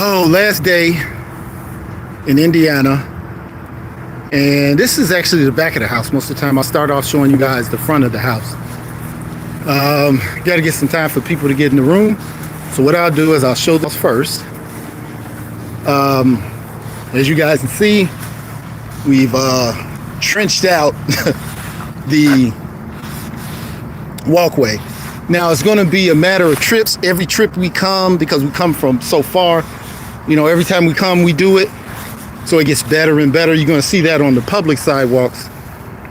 Oh, last day in Indiana. And this is actually the back of the house. Most of the time I start off showing you guys the front of the house. Got to get some time for people to get in the room. So what I'll do is I'll show those first. As you guys can see, we've trenched out the walkway. Now it's going to be a matter of trips. Every trip we come, because we come from so far, you know, every time we come we do it, so it gets better and better. You're going to see that on the public sidewalks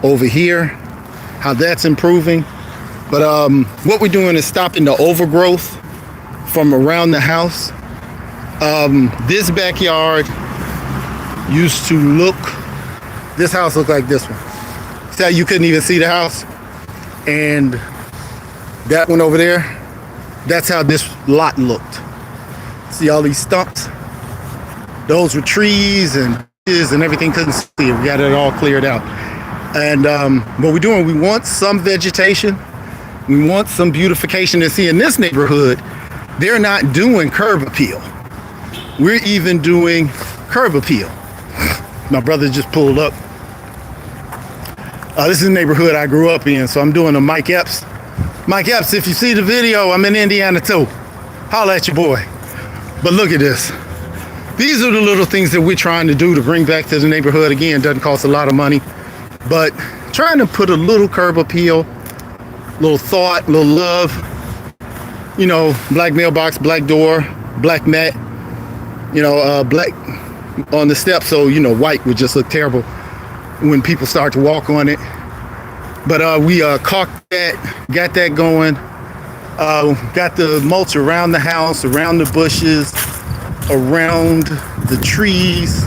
over here, how that's improving. But what we're doing is stopping the overgrowth from around the house. This backyard used to look, this house looked like this one. See how you couldn't even see the house? And that one over there, that's how this lot looked. See all these stumps? Those were trees and everything, couldn't see it. We got it all cleared out. And what we're doing, we want some vegetation. We want some beautification. And see, in this neighborhood, they're not doing curb appeal. We're even doing curb appeal. My brother just pulled up. This is the neighborhood I grew up in, so I'm doing a Mike Epps. Mike Epps, if you see the video, I'm in Indiana too. Holla at your boy. But look at this. These are the little things that we're trying to do to bring back to the neighborhood. Again, doesn't cost a lot of money, but trying to put a little curb appeal, little thought, little love. You know, black mailbox, black door, black mat, you know, black on the steps, so, you know, white would just look terrible when people start to walk on it. But we caulked that, got that going, got the mulch around the house, around the bushes, around the trees.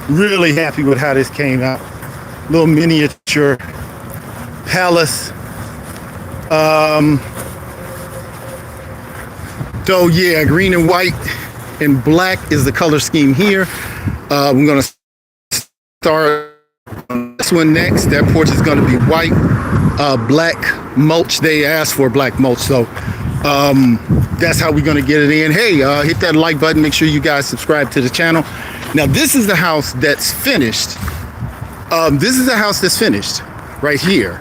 Really happy with how this came out. Little miniature palace. So yeah, green and white and black is the color scheme here. We're gonna start on this one next. That porch is gonna be white, black mulch. They asked for black mulch, so that's how we're gonna get it in. Hey, hit that like button. Make sure you guys subscribe to the channel. Now this is the house that's finished. This is the house that's finished right here.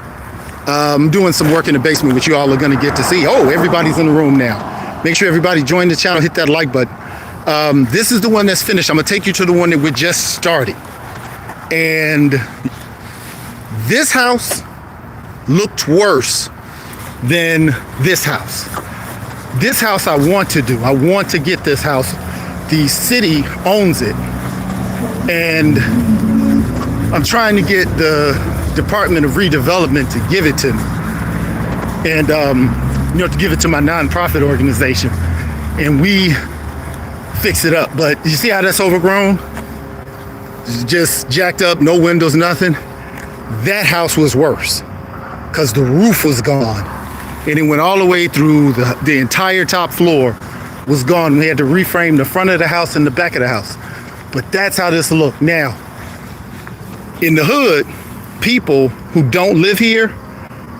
I'm doing some work in the basement, which you all are gonna get to see. Oh, everybody's in the room now. Make sure everybody join the channel, hit that like button. This is the one that's finished. I'm gonna take you to the one that we're just starting. And this house looked worse than this house. This house I want to do. I want to get this house. The city owns it. And I'm trying to get the Department of Redevelopment to give it to me. And you know, to give it to my nonprofit organization. And we fix it up. But you see how that's overgrown? It's just jacked up, no windows, nothing. That house was worse because the roof was gone. And it went all the way through the entire top floor was gone. We had to reframe the front of the house and the back of the house. But that's how this looked. Now, in the hood, people who don't live here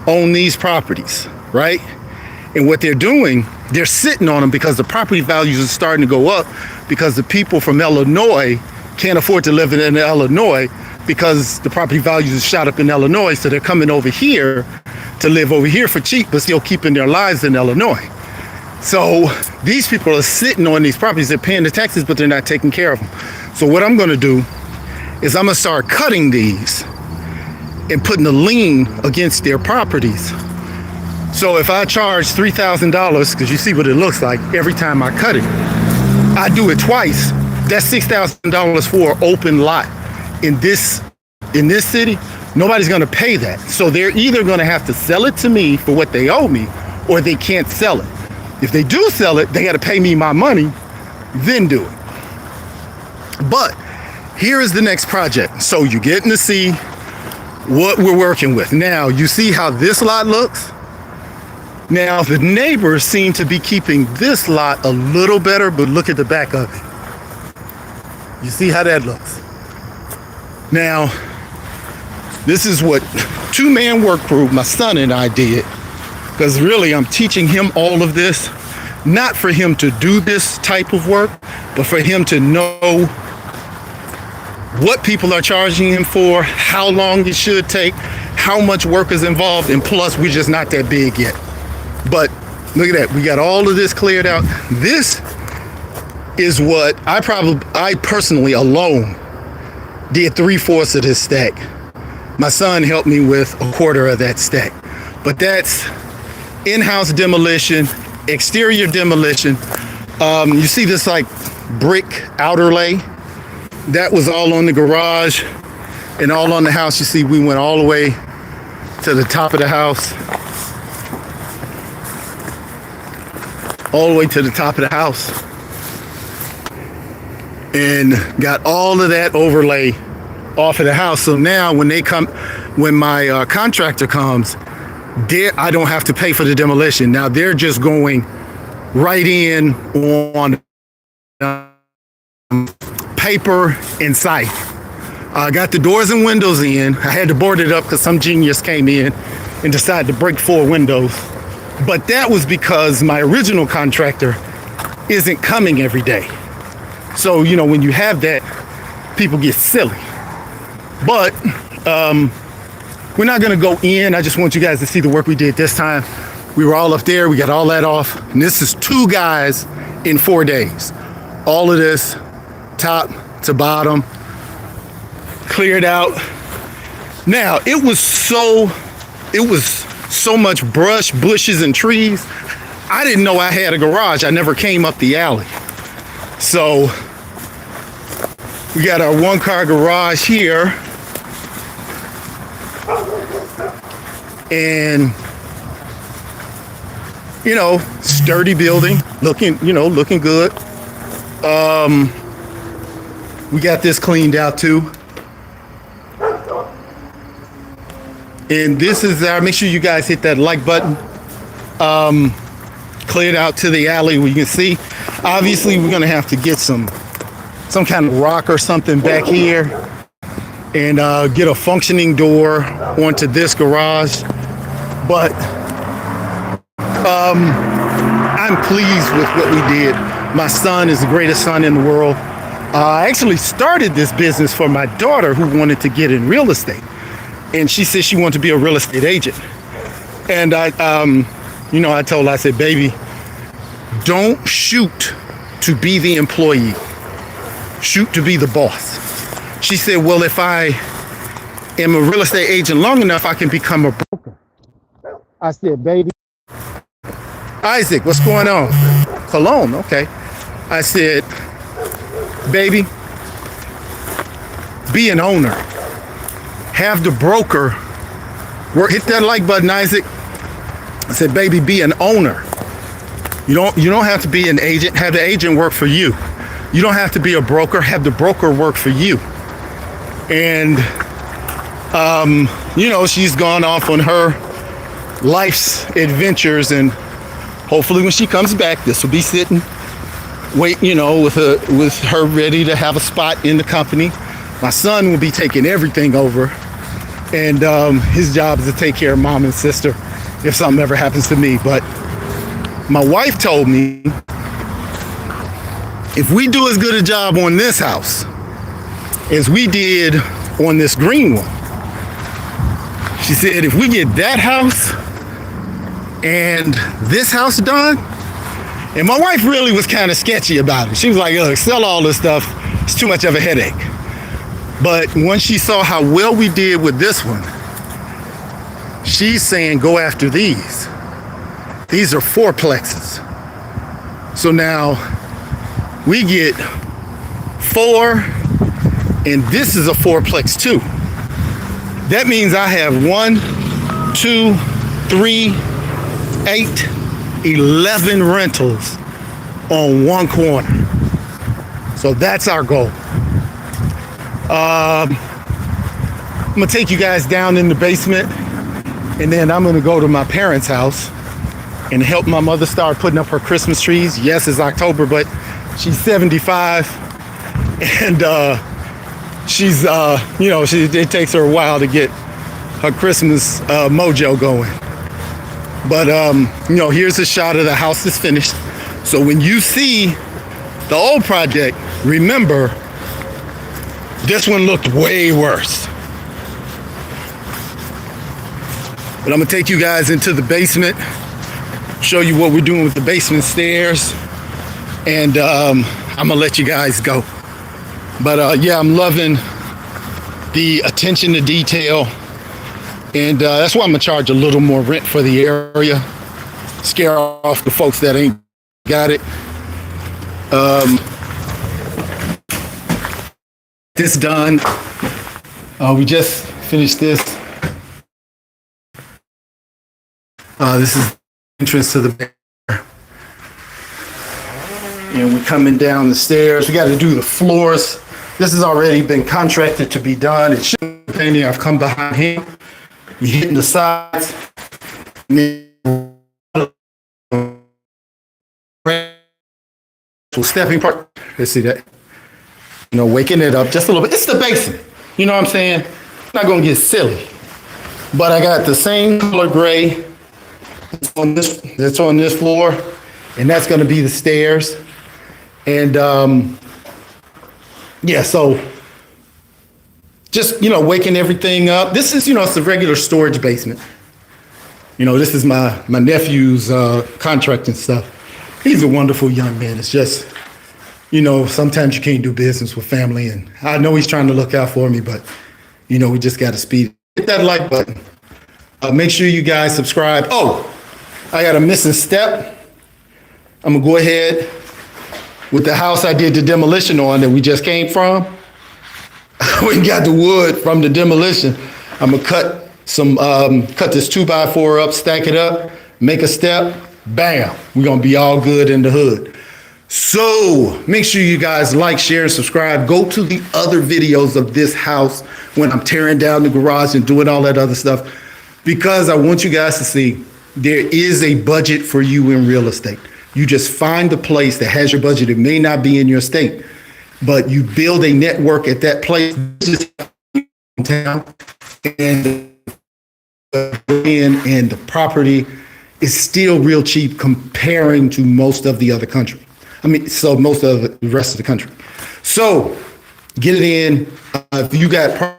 own these properties, right? And what they're doing, they're sitting on them because the property values are starting to go up because the people from Illinois can't afford to live in Illinois because the property values are shot up in Illinois. So they're coming over here to live over here for cheap, but still keeping their lives in Illinois. So these people are sitting on these properties. They're paying the taxes, but they're not taking care of them. So what I'm gonna do is I'm gonna start cutting these and putting a lien against their properties. So if I charge $3,000, because you see what it looks like every time I cut it, I do it twice. That's $6,000 for an open lot. In this city, nobody's gonna pay that. So they're either gonna have to sell it to me for what they owe me, or they can't sell it. If they do sell it, they gotta pay me my money, then do it. But here is the next project. So you're getting to see what we're working with. Now, you see how this lot looks? Now, the neighbors seem to be keeping this lot a little better, but look at the back of it. You see how that looks? Now, this is what two-man work crew, my son and I did, because really I'm teaching him all of this not for him to do this type of work, but for him to know what people are charging him for, how long it should take, how much work is involved, and plus we're just not that big yet. But look at that, we got all of this cleared out. This is what I personally alone did 3/4 of this stack. My son helped me with 1/4 of that stack. But that's in-house demolition, exterior demolition. You see this like brick outer lay? That was all on the garage and all on the house. You see, we went all the way to the top of the house. All the way to the top of the house. And got all of that overlay off of the house. So now when my contractor comes, I don't have to pay for the demolition. Now they're just going right in on paper and site. I got the doors and windows in. I had to board it up because some genius came in and decided to break 4 windows. But that was because my original contractor isn't coming every day. So, you know, when you have that, people get silly. But we're not going to go in. I just want you guys to see the work we did this time. We were all up there. We got all that off. And this is 2 guys in 4 days. All of this, top to bottom, cleared out. Now, it was so much brush, bushes, and trees. I didn't know I had a garage. I never came up the alley. So we got our 1-car garage here. And, you know, sturdy building, looking good. We got this cleaned out too. And this is make sure you guys hit that like button. Cleared out to the alley where you can see. Obviously, we're gonna have to get some kind of rock or something back here and get a functioning door onto this garage. But I'm pleased with what we did. My son is the greatest son in the world. I actually started this business for my daughter who wanted to get in real estate. And she said she wanted to be a real estate agent. And I told her, I said, baby, don't shoot to be the employee. Shoot to be the boss. She said, well, if I am a real estate agent long enough, I can become a broker. I said, baby, Isaac, what's going on? Cologne, okay. I said, baby, be an owner. Have the broker work. Hit that like button, Isaac. I said, baby, be an owner. You don't have to be an agent. Have the agent work for you. You don't have to be a broker. Have the broker work for you. And she's gone off on her life's adventures, and hopefully when she comes back, this will be sitting, with her ready to have a spot in the company. My son will be taking everything over, and his job is to take care of mom and sister if something ever happens to me. But my wife told me, if we do as good a job on this house as we did on this green one, she said, if we get that house and this house done, and my wife really was kind of sketchy about it. She was like, look, sell all this stuff. It's too much of a headache. But once she saw how well we did with this one, she's saying, go after these. These are 4plexes. So now we get 4, and this is a 4plex too. That means I have 1, 2, 3, 8, 11 rentals on one corner. So that's our goal. I'm gonna take you guys down in the basement, and then I'm gonna go to my parents' house and help my mother start putting up her Christmas trees. Yes, it's October, but she's 75, and it takes her a while to get her Christmas mojo going. But here's a shot of the house that's finished. So when you see the old project, remember, this one looked way worse. But I'm gonna take you guys into the basement, show you what we're doing with the basement stairs, and I'm gonna let you guys go. But yeah, I'm loving the attention to detail, and that's why I'm gonna charge a little more rent for the area, scare off the folks that ain't got it. This done. We just finished this. This is the entrance to the bar. And we're coming down the stairs. We got to do the floors. This has already been contracted to be done. It should be painting. I've come behind him. We're hitting the sides. Stepping part. Let's see that. You know, waking it up just a little bit. It's the basement. You know what I'm saying? I'm not going to get silly. But I got the same color gray that's on this floor, and that's going to be the stairs. And yeah, so just, you know, waking everything up. This is, you know, it's a regular storage basement. You know, this is my nephew's contract and stuff. He's a wonderful young man. It's just, you know, sometimes you can't do business with family, and I know he's trying to look out for me, but, you know, we just got to speed. Hit that like button. Make sure you guys subscribe. Oh, I got a missing step. I'm gonna go ahead with the house I did the demolition on that we just came from. We got the wood from the demolition. I'm gonna cut this 2x4 up, stack it up, make a step, bam. We're gonna be all good in the hood. So make sure you guys like, share, and subscribe. Go to the other videos of this house when I'm tearing down the garage and doing all that other stuff, because I want you guys to see there is a budget for you in real estate. You just find the place that has your budget. It may not be in your state, but you build a network at that place in town, and the property is still real cheap comparing to most of the other country. I mean, so most of the rest of the country. So get it in. If you got property